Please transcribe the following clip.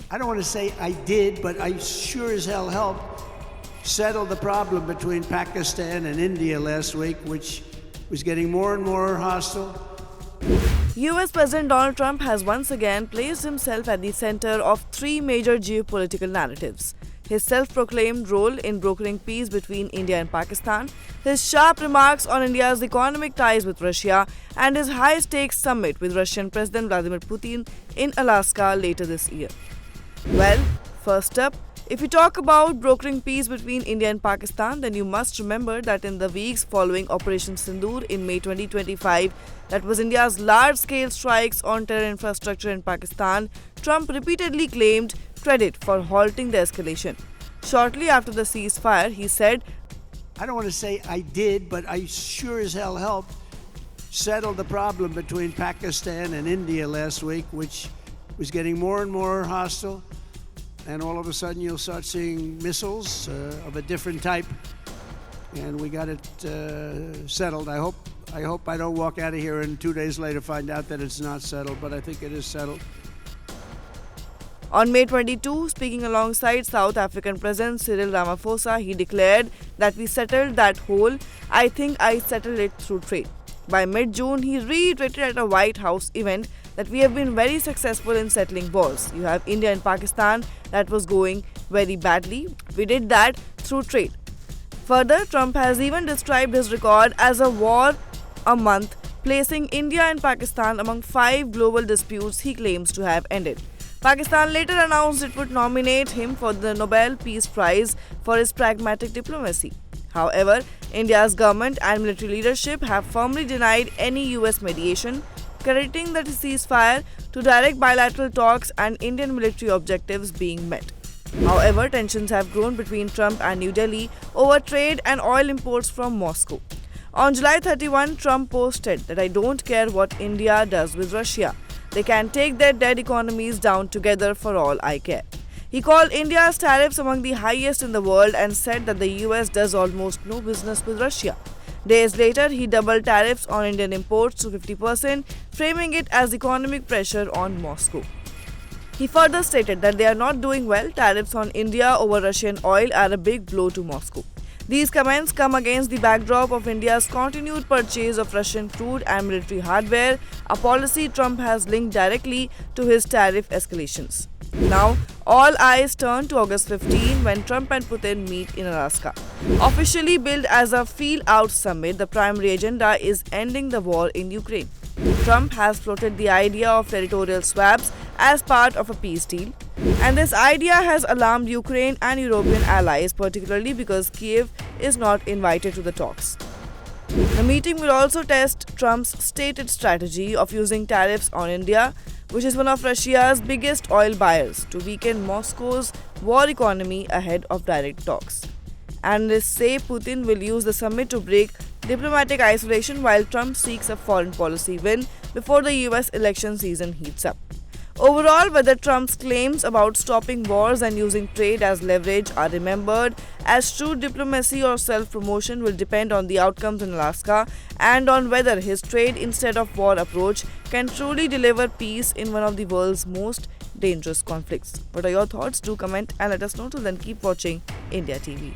I don't want to say I did, but I sure as hell helped settle the problem between Pakistan and India last week, which was getting more and more hostile. US President Donald Trump has once again placed himself at the center of three major geopolitical narratives: his self-proclaimed role in brokering peace between India and Pakistan, his sharp remarks on India's economic ties with Russia, and his high-stakes summit with Russian President Vladimir Putin in Alaska later this year. Well, first up, if you talk about brokering peace between India and Pakistan, then you must remember that in the weeks following Operation Sindoor in May 2025, that was India's large-scale strikes on terror infrastructure in Pakistan, Trump repeatedly claimed credit for halting the escalation. Shortly after the ceasefire, he said, I don't want to say I did, but I sure as hell helped settle the problem between Pakistan and India last week, which was getting more and more hostile. And all of a sudden you'll start seeing missiles of a different type. And we got it settled. I hope I don't walk out of here and 2 days later find out that it's not settled, but I think it is settled. On May 22, speaking alongside South African President Cyril Ramaphosa, he declared that we settled that hole. I think I settled it through trade. By mid-June, he reiterated at a White House event that we have been very successful in settling wars. You have India and Pakistan that was going very badly. We did that through trade. Further, Trump has even described his record as a war a month, placing India and Pakistan among 5 global disputes he claims to have ended. Pakistan later announced it would nominate him for the Nobel Peace Prize for his pragmatic diplomacy. However, India's government and military leadership have firmly denied any US mediation, crediting the ceasefire to direct bilateral talks and Indian military objectives being met. However, tensions have grown between Trump and New Delhi over trade and oil imports from Moscow. On July 31, Trump posted that I don't care what India does with Russia. They can take their dead economies down together for all I care. He called India's tariffs among the highest in the world and said that the US does almost no business with Russia. Days later, he doubled tariffs on Indian imports to 50%, framing it as economic pressure on Moscow. He further stated that they are not doing well. Tariffs on India over Russian oil are a big blow to Moscow. These comments come against the backdrop of India's continued purchase of Russian crude and military hardware, a policy Trump has linked directly to his tariff escalations. Now, all eyes turn to August 15 when Trump and Putin meet in Alaska. Officially billed as a feel-out summit, the primary agenda is ending the war in Ukraine. Trump has floated the idea of territorial swaps as part of a peace deal, and this idea has alarmed Ukraine and European allies, particularly because Kiev is not invited to the talks. The meeting will also test Trump's stated strategy of using tariffs on India, which is one of Russia's biggest oil buyers, to weaken Moscow's war economy ahead of direct talks. Analysts say Putin will use the summit to break diplomatic isolation while Trump seeks a foreign policy win before the US election season heats up. Overall, whether Trump's claims about stopping wars and using trade as leverage are remembered as true diplomacy or self-promotion will depend on the outcomes in Alaska and on whether his trade instead of war approach can truly deliver peace in one of the world's most dangerous conflicts. What are your thoughts? Do comment and let us know. Till then, keep watching India TV.